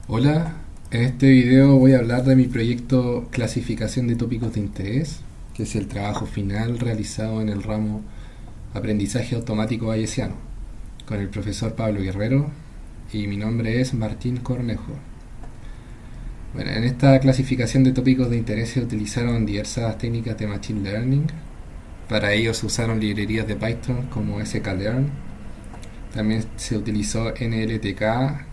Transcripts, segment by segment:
Hola, en este video voy a hablar de mi proyecto Clasificación de tópicos de interés, que es el trabajo final realizado en el ramo Aprendizaje Automático Bayesiano, con el profesor Pablo Guerrero, y mi nombre es Martín Cornejo. Bueno, en esta clasificación de tópicos de interés se utilizaron diversas técnicas de Machine Learning. Para ello se usaron librerías de Python como sklearn. También se utilizó NLTK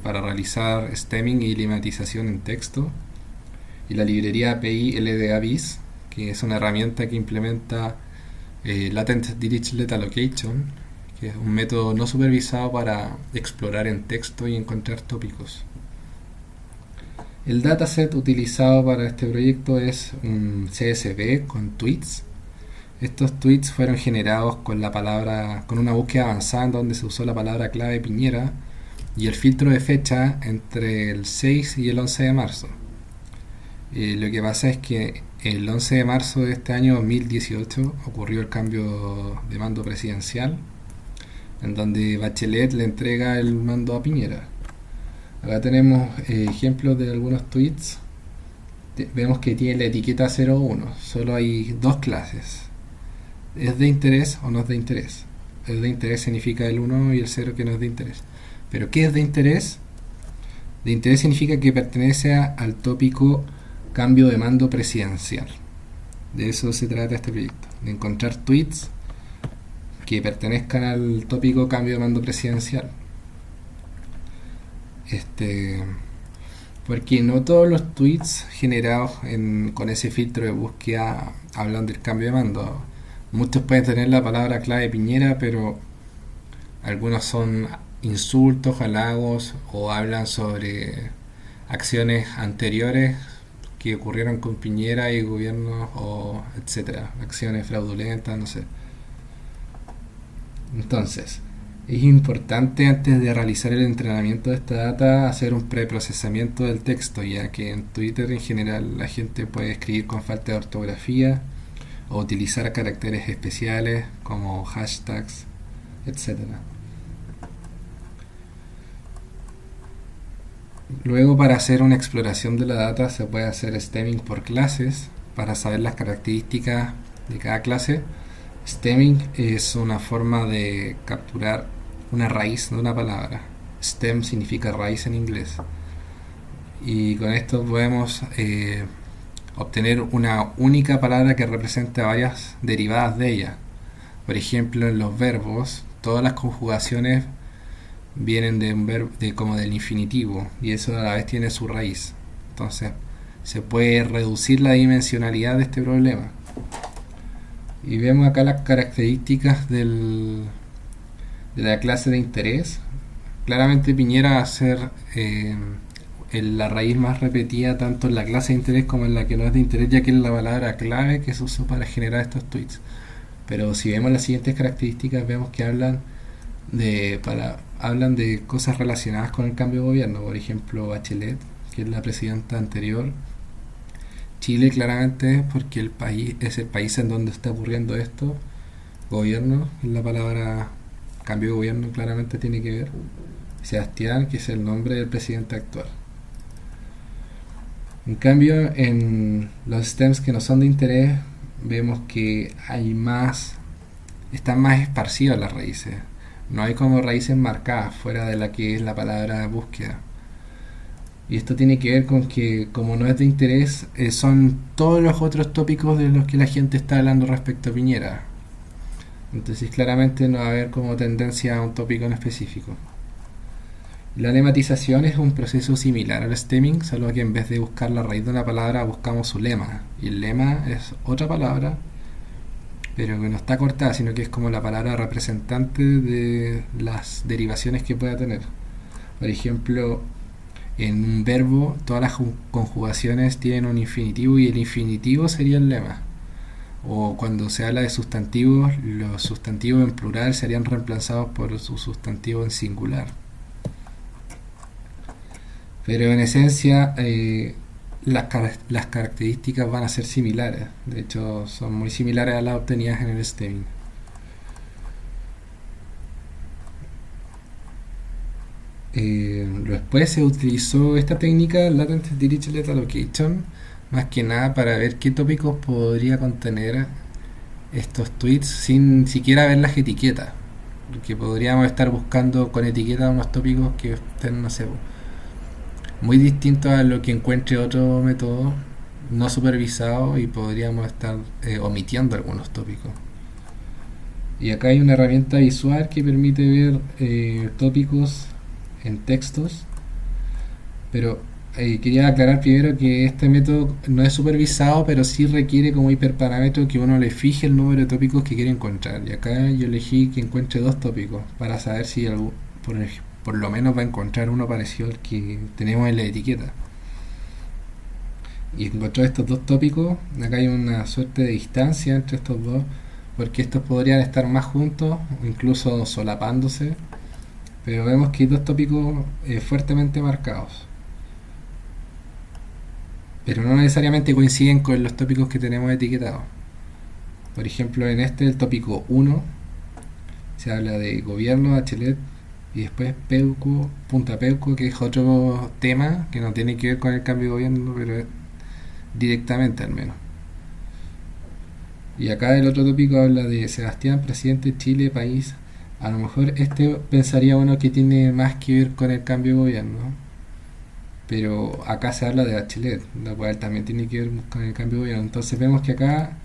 para realizar stemming y lematización en texto, y la librería API LDAVIS, que es una herramienta que implementa Latent Dirichlet Allocation, que es un método no supervisado para explorar en texto y encontrar tópicos. El dataset utilizado para este proyecto es un CSV con tweets. Estos tweets fueron generados con una búsqueda avanzada en donde se usó la palabra clave Piñera y el filtro de fecha entre el 6 y el 11 de marzo. Lo que pasa es que el 11 de marzo de este año 2018 ocurrió el cambio de mando presidencial, en donde Bachelet le entrega el mando a Piñera. Acá tenemos ejemplos de algunos tweets. Vemos que tiene la etiqueta 01. Solo hay dos clases. ¿Es de interés o no es de interés? El de interés significa el 1 y el 0 que no es de interés. Pero ¿qué es de interés? De interés significa que pertenece al tópico cambio de mando presidencial. De eso se trata este proyecto, de encontrar tweets que pertenezcan al tópico cambio de mando presidencial. Porque no todos los tweets generados con ese filtro de búsqueda hablan del cambio de mando. Muchos pueden tener la palabra clave Piñera, pero algunos son insultos, halagos o hablan sobre acciones anteriores que ocurrieron con Piñera y gobiernos o etcétera, acciones fraudulentas, no sé. Entonces, es importante antes de realizar el entrenamiento de esta data hacer un preprocesamiento del texto, ya que en Twitter en general la gente puede escribir con falta de ortografía o utilizar caracteres especiales como hashtags, etcétera. Luego, para hacer una exploración de la data se puede hacer stemming por clases para saber las características de cada clase. Stemming es una forma de capturar una raíz de una palabra. Stem significa raíz en inglés. Y con esto podemos obtener una única palabra que represente varias derivadas de ella. Por ejemplo, en los verbos, todas las conjugaciones vienen de un verbo, como del infinitivo, y eso a la vez tiene su raíz. Entonces, se puede reducir la dimensionalidad de este problema. Y vemos acá las características de la clase de interés. Claramente Piñera va a ser la raíz más repetida tanto en la clase de interés como en la que no es de interés, ya que es la palabra clave que se usó para generar estos tweets. Pero si vemos las siguientes características, vemos que hablan de cosas relacionadas con el cambio de gobierno. Por ejemplo, Bachelet, que es la presidenta anterior. Chile claramente es porque el país es el país en donde está ocurriendo esto. Gobierno, la palabra cambio de gobierno claramente tiene que ver. Sebastián, que es el nombre del presidente actual. En cambio, en los stems que no son de interés, vemos que están más esparcidas las raíces. No hay como raíces marcadas fuera de la que es la palabra de búsqueda. Y esto tiene que ver con que, como no es de interés, son todos los otros tópicos de los que la gente está hablando respecto a Piñera. Entonces, claramente no va a haber como tendencia a un tópico en específico. La lematización es un proceso similar al stemming, solo que en vez de buscar la raíz de una palabra, buscamos su lema. Y el lema es otra palabra, pero que no está cortada, sino que es como la palabra representante de las derivaciones que pueda tener. Por ejemplo, en un verbo todas las conjugaciones tienen un infinitivo y el infinitivo sería el lema. O cuando se habla de sustantivos, los sustantivos en plural serían reemplazados por su sustantivo en singular. Pero en esencia las características van a ser similares. De hecho, son muy similares a las obtenidas en el stemming. Lo después se utilizó esta técnica, Latent Dirichlet Allocation, más que nada para ver qué tópicos podría contener estos tweets sin siquiera ver las etiquetas. Porque podríamos estar buscando con etiquetas unos tópicos que estén, no sé, muy distintos a lo que encuentre otro método no supervisado, y podríamos estar omitiendo algunos tópicos. Y acá hay una herramienta visual que permite ver tópicos en textos, pero quería aclarar primero que este método no es supervisado, pero sí requiere como hiperparámetro que uno le fije el número de tópicos que quiere encontrar. Y acá yo elegí que encuentre 2 tópicos para saber si por lo menos va a encontrar uno parecido al que tenemos en la etiqueta. Y encontró estos 2 tópicos. Acá hay una suerte de distancia entre estos dos, porque estos podrían estar más juntos o incluso solapándose, pero vemos que hay 2 tópicos fuertemente marcados, pero no necesariamente coinciden con los tópicos que tenemos etiquetados. Por ejemplo, en el tópico 1 se habla de gobierno, Bachelet, y después Peuco, Punta Peuco, que es otro tema que no tiene que ver con el cambio de gobierno, pero directamente al menos. Y acá el otro tópico habla de Sebastián, presidente de Chile, país. A lo mejor pensaría uno que tiene más que ver con el cambio de gobierno, pero acá se habla de Bachelet, lo cual también tiene que ver con el cambio de gobierno. Entonces vemos que acá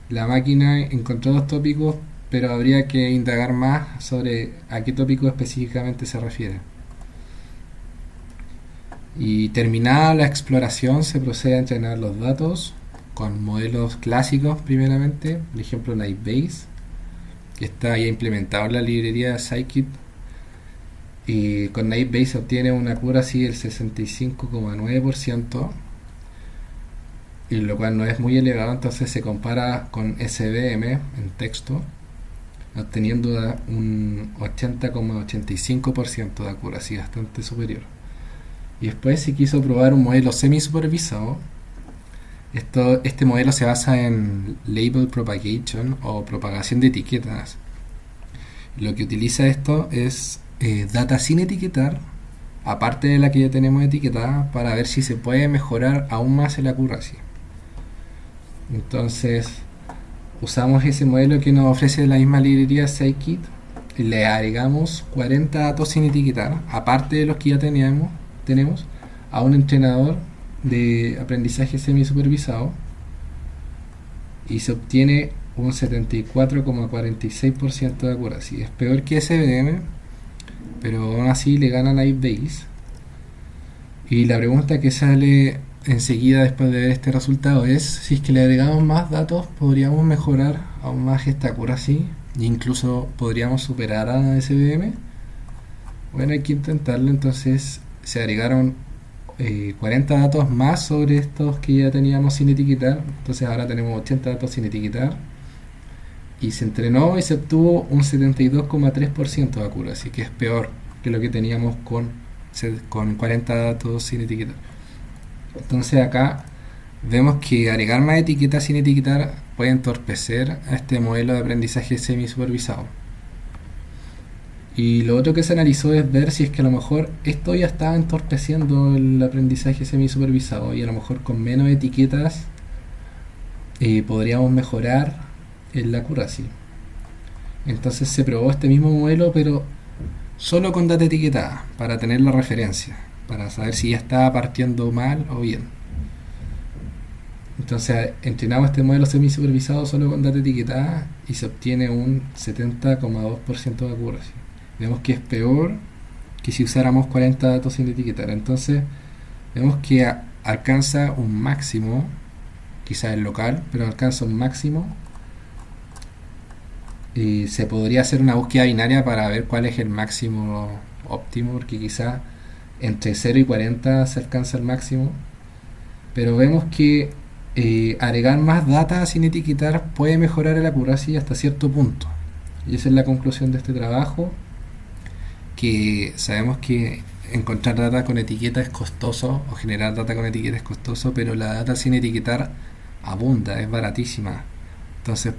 la máquina encontró 2 tópicos, pero habría que indagar más sobre a qué tópico específicamente se refiere. Y terminada la exploración, se procede a entrenar los datos con modelos clásicos primeramente, por ejemplo Naive-Bayes, que está ya implementado en la librería Scikit, y con Naive-Bayes se obtiene una accuracy del 65,9%, y lo cual no es muy elevado. Entonces se compara con SVM en texto, obteniendo un 80,85% de accuracy, bastante superior. Y después se quiso probar un modelo semi-supervisado. Este modelo se basa en label propagation o propagación de etiquetas. Lo que utiliza esto es data sin etiquetar, aparte de la que ya tenemos etiquetada, para ver si se puede mejorar aún más el accuracy. Entonces usamos ese modelo que nos ofrece la misma librería Scikit y le agregamos 40 datos sin etiquetar, aparte de los que ya tenemos, a un entrenador de aprendizaje semi-supervisado, y se obtiene un 74,46% de accuracy. Es peor que SVM, pero aún así le gana Naive-Bayes. Y la pregunta que sale enseguida después de ver este resultado es si es que le agregamos más datos podríamos mejorar aún más esta accuracy e incluso podríamos superar a SVM. Bueno, hay que intentarlo. Entonces se agregaron 40 datos más sobre estos que ya teníamos sin etiquetar. Entonces ahora tenemos 80 datos sin etiquetar, y se entrenó y se obtuvo un 72,3% de accuracy, que es peor que lo que teníamos con 40 datos sin etiquetar. Entonces acá vemos que agregar más etiquetas sin etiquetar puede entorpecer a este modelo de aprendizaje semi-supervisado. Y lo otro que se analizó es ver si es que a lo mejor esto ya estaba entorpeciendo el aprendizaje semi-supervisado, y a lo mejor con menos etiquetas podríamos mejorar la accuracy. Entonces se probó este mismo modelo, pero solo con data etiquetada, para tener la referencia, para saber si ya estaba partiendo mal o bien. Entonces entrenamos este modelo semi-supervisado solo con data etiquetada y se obtiene un 70,2% de accuracy. Vemos que es peor que si usáramos 40 datos sin etiquetar. Entonces vemos que alcanza un máximo, quizás es local, pero alcanza un máximo, y se podría hacer una búsqueda binaria para ver cuál es el máximo óptimo, porque quizás entre 0 y 40 se alcanza el máximo, pero vemos que agregar más data sin etiquetar puede mejorar el accuracy hasta cierto punto, y esa es la conclusión de este trabajo, que sabemos que encontrar data con etiqueta es costoso, o generar data con etiqueta es costoso, pero la data sin etiquetar abunda, es baratísima. Entonces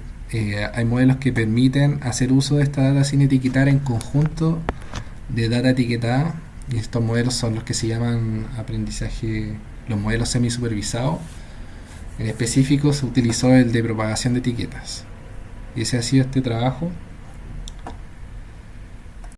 hay modelos que permiten hacer uso de esta data sin etiquetar en conjunto de data etiquetada, Y estos modelos son los que se llaman aprendizaje, los modelos semi-supervisados. En específico se utilizó el de propagación de etiquetas. Y ese ha sido este trabajo.